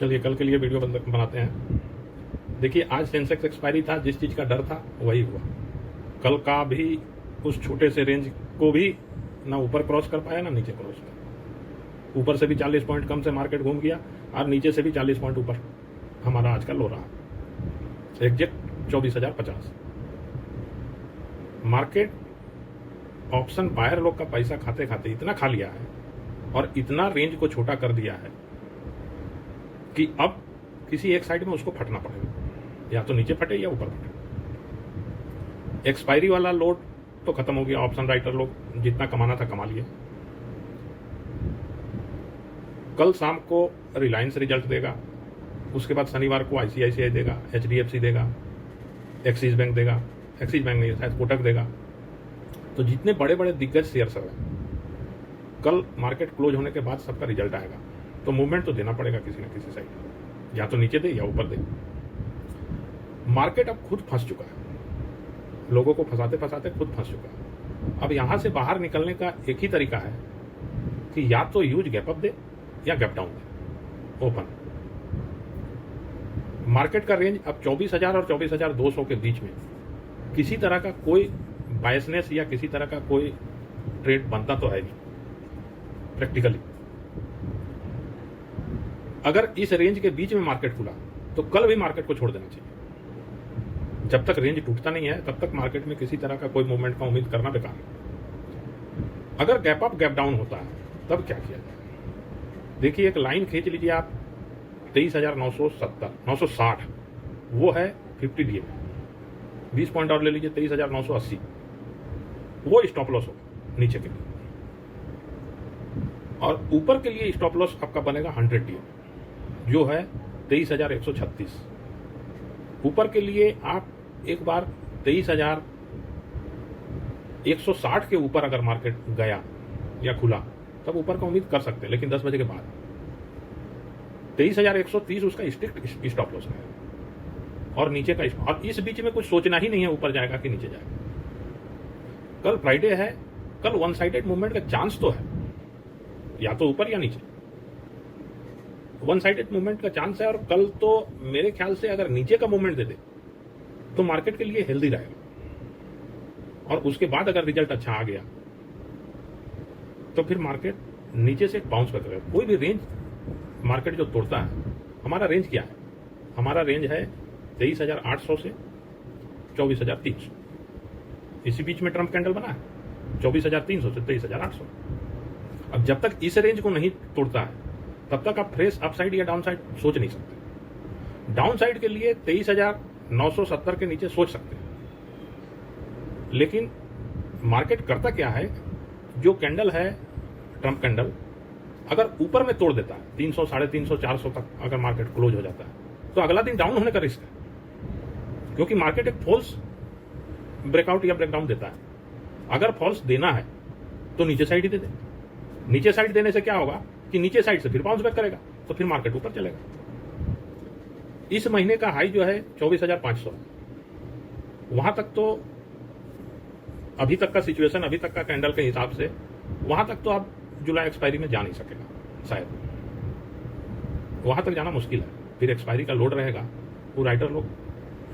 चलिए कल के लिए वीडियो बनाते हैं। देखिए आज सेंसेक्स एक्सपायरी था, जिस चीज़ का डर था वही हुआ। कल का भी उस छोटे से रेंज को भी ना ऊपर क्रॉस कर पाया ना नीचे क्रॉस कर। ऊपर से भी 40 पॉइंट कम से मार्केट घूम गया और नीचे से भी 40 पॉइंट ऊपर हमारा आज का लो रहा, एग्जैक्ट 24,050। मार्केट ऑप्शन बायर लोग का पैसा खाते खाते इतना खा लिया है और इतना रेंज को छोटा कर दिया है कि अब किसी एक साइड में उसको फटना पड़ेगा, या तो नीचे फटे या ऊपर फटे। एक्सपायरी वाला लोड तो खत्म हो गया, ऑप्शन राइटर लोग जितना कमाना था कमा लिए। कल शाम को रिलायंस रिजल्ट देगा, उसके बाद शनिवार को आईसीआईसीआई देगा, एचडीएफसी देगा, एक्सिस बैंक देगा, एक्सिस बैंक नहीं शायद कोटक देगा। तो जितने बड़े बड़े दिग्गज शेयर्स हैं कल मार्केट क्लोज होने के बाद सबका रिजल्ट आएगा, तो मूवमेंट तो देना पड़ेगा किसी न किसी साइड, या तो नीचे दे या ऊपर दे। मार्केट अब खुद फंस चुका है, लोगों को फंसाते फंसाते खुद फंस चुका है। अब यहां से बाहर निकलने का एक ही तरीका है कि या तो ह्यूज गैप अप दे या गैप डाउन दे ओपन। मार्केट का रेंज अब 24,000 और 24,200 के बीच में किसी तरह का कोई बायसनेस या किसी तरह का कोई ट्रेड बनता तो है नहीं प्रैक्टिकली। अगर इस रेंज के बीच में मार्केट खुला तो कल भी मार्केट को छोड़ देना चाहिए। जब तक रेंज टूटता नहीं है तब तक मार्केट में किसी तरह का कोई मूवमेंट का उम्मीद करना बेकार है। अगर गैप अप गैप डाउन होता है तब क्या किया जाए? देखिए एक लाइन खींच लीजिए आप 23,960, वो है 50 डीए में। 20 पॉइंट और ले लीजिए 23,980, वो स्टॉप लॉस होगा नीचे के लिए। और ऊपर के लिए स्टॉप लॉस आपका बनेगा 100 डीए जो है 23,136। ऊपर के लिए आप एक बार 23,160 के ऊपर अगर मार्केट गया या खुला तब ऊपर का उम्मीद कर सकते हैं, लेकिन 10 बजे के बाद 23,130 उसका स्ट्रिक्ट स्टॉप लॉस है और नीचे का। और इस बीच में कुछ सोचना ही नहीं है ऊपर जाएगा कि नीचे जाएगा। कल फ्राइडे है, कल वन साइडेड मूवमेंट का चांस तो है, या तो ऊपर या नीचे वन साइडेड मूवमेंट का चांस है। और कल तो मेरे ख्याल से अगर नीचे का मूवमेंट दे दे तो मार्केट के लिए हेल्दी रहेगा। और उसके बाद अगर रिजल्ट अच्छा आ गया तो फिर मार्केट नीचे से बाउंस बैक करेगा। कोई भी रेंज मार्केट जो तोड़ता है, हमारा रेंज क्या है? हमारा रेंज है 23,800 से 24,300। इसी बीच में ट्रम्प कैंडल बना है 24,300 से 23,800। अब जब तक इस रेंज को नहीं तोड़ता है तब तक आप फ्रेश अपसाइड या डाउन साइड सोच नहीं सकते। डाउन साइड के लिए 23,970 के नीचे सोच सकते हैं, लेकिन मार्केट करता क्या है? जो कैंडल है ट्रम्प कैंडल अगर ऊपर में तोड़ देता है 300, 350, 400 तक अगर मार्केट क्लोज हो जाता है तो अगला दिन डाउन होने का रिस्क है, क्योंकि मार्केट एक फॉल्स ब्रेकआउट या ब्रेकडाउन देता है। अगर फॉल्स देना है तो नीचे साइड ही दे दे। नीचे साइड देने से क्या होगा कि नीचे साइड से फिर बाउंस बैक करेगा तो फिर मार्केट ऊपर चलेगा। इस महीने का हाई जो है 24,500, वहां तक तो अभी तक का सिचुएशन, अभी तक का कैंडल के हिसाब से वहां तक तो आप जुलाई एक्सपायरी में जा नहीं सकेगा, शायद वहां तक जाना मुश्किल है। फिर एक्सपायरी का लोड रहेगा, वो राइटर लोग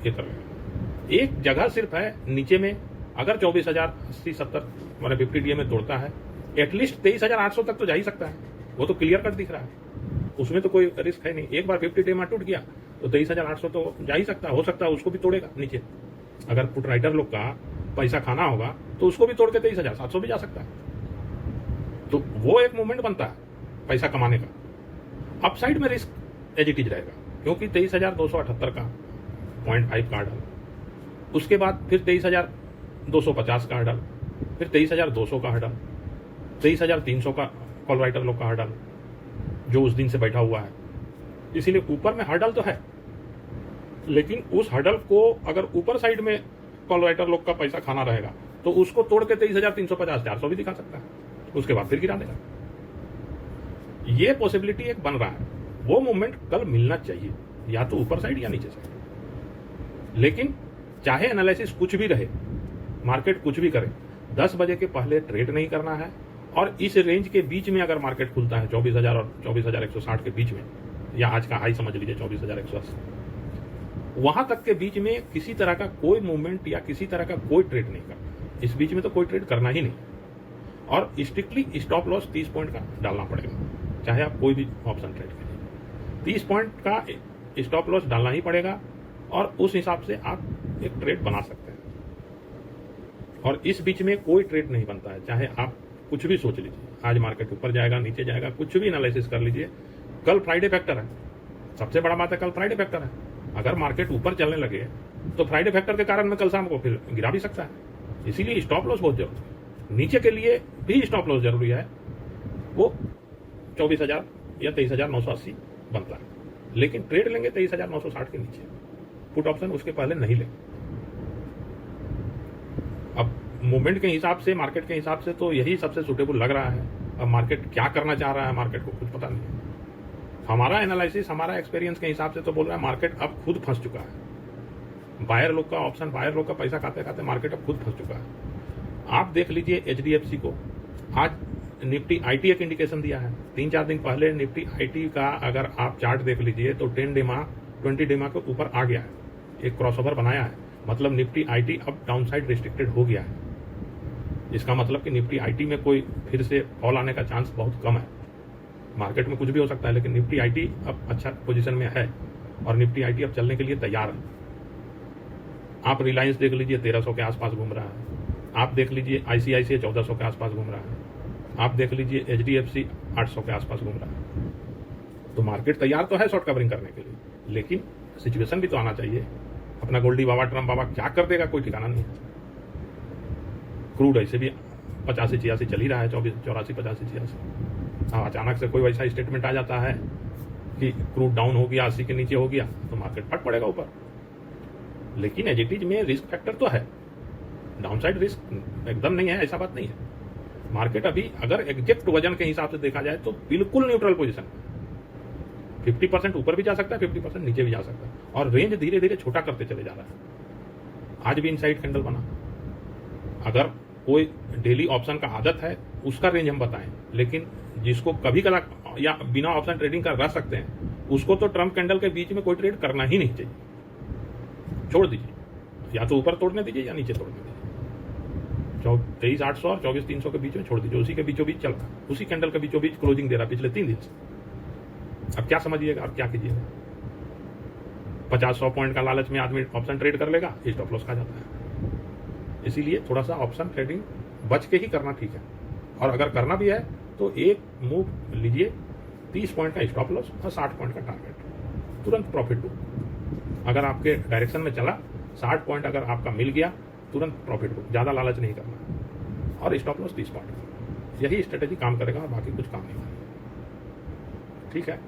ये कर लेगा। एक जगह सिर्फ है नीचे में, अगर 24,080-70 मतलब 50 डीए में तोड़ता है एटलीस्ट 23,800 तक तो जा ही सकता है। वो तो क्लियर कट दिख रहा है, उसमें तो कोई रिस्क है नहीं। एक बार 50 डे में टूट गया तो 23,800 तो जा ही सकता है। हो सकता है उसको भी तोड़ेगा नीचे। अगर पुट राइटर लोग का पैसा खाना होगा तो उसको भी तोड़ के 23,700 भी जा सकता है। तो वो एक मूवमेंट बनता है पैसा कमाने का। अपसाइड में रिस्क एज इट इज रहेगा, क्योंकि 23,278 का 0.5 का हर्डल, उसके बाद फिर 23,250 का हर्डल, फिर 23,200 का हर्डल, 23,300 का कॉल राइटर लोग का हर्डल जो उस दिन से बैठा हुआ है। इसीलिए ऊपर में हर्डल तो है, लेकिन उस हर्डल को अगर ऊपर साइड में कॉल राइटर लोग का पैसा खाना रहेगा तो उसको तोड़ के 23,350, 400 भी दिखा सकता है, उसके बाद फिर गिरा देगा। ये पॉसिबिलिटी एक बन रहा है। वो मूवमेंट कल मिलना चाहिए, या तो ऊपर साइड या नीचे साइड। लेकिन चाहे एनालिसिस कुछ भी रहे, मार्केट कुछ भी करे, 10 बजे के पहले ट्रेड नहीं करना है। और इस रेंज के बीच में अगर मार्केट खुलता है 24,000 और 24,160 के बीच में या आज का हाई समझ लीजिए 24,180, वहां तक के बीच में किसी तरह का कोई मूवमेंट या किसी तरह का कोई ट्रेड नहीं करना। इस बीच में तो कोई ट्रेड करना ही नहीं, और स्ट्रिक्टली स्टॉप लॉस 30 पॉइंट का डालना पड़ेगा, चाहे आप कोई भी ऑप्शन ट्रेड करें। 30 पॉइंट का स्टॉप लॉस डालना ही पड़ेगा, और उस हिसाब से आप एक ट्रेड बना सकते हैं। और इस बीच में कोई ट्रेड नहीं बनता है, चाहे आप कुछ भी सोच लीजिए, आज मार्केट ऊपर जाएगा नीचे जाएगा, कुछ भी एनालिसिस कर लीजिए। कल फ्राइडे फैक्टर है, सबसे बड़ा बात है कल फ्राइडे फैक्टर है। अगर मार्केट ऊपर चलने लगे तो फ्राइडे फैक्टर के कारण में कल शाम को फिर गिरा भी सकता है, इसीलिए स्टॉप लॉस बहुत जरूरी है। नीचे के लिए भी स्टॉप लॉस जरूरी है, वो 24,000 या 23,980 बनता है, लेकिन ट्रेड लेंगे 23,960 के नीचे। पुट ऑप्शन उसके पहले नहीं लेंगे। अब मूवमेंट के हिसाब से, मार्केट के हिसाब से तो यही सबसे सुटेबल लग रहा है। अब मार्केट क्या करना चाह रहा है, मार्केट को कुछ पता नहीं है। हमारा एनालिसिस, हमारा एक्सपीरियंस के हिसाब से तो बोल रहा है मार्केट अब खुद फंस चुका है। बायर लोग का ऑप्शन, बायर लोग का पैसा खाते खाते मार्केट अब खुद फंस चुका है। आप देख लीजिए HDFC को, आज निफ्टी आईटी एक इंडिकेशन दिया है। 3-4 दिन पहले निफ्टी आईटी का अगर आप चार्ट देख लीजिए तो 10 डेमा 20 डेमा के ऊपर आ गया है, एक क्रॉसओवर बनाया है। मतलब निफ्टी आईटी अब डाउनसाइड रिस्ट्रिक्टेड हो गया है। इसका मतलब कि निफ्टी आईटी में कोई फिर से फॉल आने का चांस बहुत कम है। मार्केट में कुछ भी हो सकता है, लेकिन निफ्टी आईटी अब अच्छा पोजीशन में है, और निफ्टी आईटी अब चलने के लिए तैयार है। आप रिलायंस देख लीजिए 1300 के आसपास घूम रहा है। आप देख लीजिए ICICI 1400 के आसपास घूम रहा है। आप देख लीजिए HDFC 800 के आसपास घूम रहा है। तो मार्केट तैयार तो है शॉर्ट कवरिंग करने के लिए, लेकिन सिचुएशन भी तो आना चाहिए। अपना गोल्डी बाबा, ट्रम्प बाबा क्या कर देगा कोई ठिकाना नहीं है। क्रूड ऐसे भी 85-86 चल ही रहा है, 84-85-86। अचानक से कोई वैसा स्टेटमेंट आ जाता है कि क्रूड डाउन हो गया, 80 के नीचे हो गया, तो मार्केट फट पड़ेगा ऊपर। लेकिन एज इट इज में रिस्क फैक्टर तो है, डाउनसाइड रिस्क एकदम नहीं है, ऐसा बात नहीं है। मार्केट अभी अगर एग्जैक्ट वजन के हिसाब से देखा जाए तो बिल्कुल न्यूट्रल पोजीशन है। 50% ऊपर भी जा सकता है, 50% नीचे भी जा सकता है, और रेंज धीरे धीरे छोटा करते चले जा रहा है। आज भी इनसाइड कैंडल बना। अगर कोई डेली ऑप्शन का आदत है उसका रेंज हम बताएं, लेकिन जिसको कभी कला या बिना ऑप्शन ट्रेडिंग का रह सकते हैं, उसको तो ट्रम्प कैंडल के बीच में कोई ट्रेड करना ही नहीं चाहिए। छोड़ दीजिए, या तो ऊपर तोड़ने दीजिए या नीचे तोड़ने दीजिए। 23,800 और 24,300 के बीच में छोड़ दीजिए, उसी के बीचों बीच चल रहा है, उसी कैंडल के बीचों बीच क्लोजिंग दे रहा है पिछले 3 दिन से। अब क्या समझिएगा, अब क्या कीजिएगा। 50-100 पॉइंट का लालच में आदमी ऑप्शन ट्रेड कर लेगा, स्टॉप लॉस खा जाता है। इसीलिए थोड़ा सा ऑप्शन ट्रेडिंग बच के ही करना ठीक है, और अगर करना भी है तो एक मूव लीजिए, 30 पॉइंट का स्टॉप लॉस और 60 पॉइंट का टारगेट, तुरंत प्रॉफिट बुक। अगर आपके डायरेक्शन में चला 60 पॉइंट अगर आपका मिल गया, तुरंत प्रॉफिट बुक, ज्यादा लालच नहीं करना, और स्टॉप लॉस 30 पॉइंट। यही स्ट्रेटेजी काम करेगा और बाकी कुछ काम नहीं करेगा। ठीक है।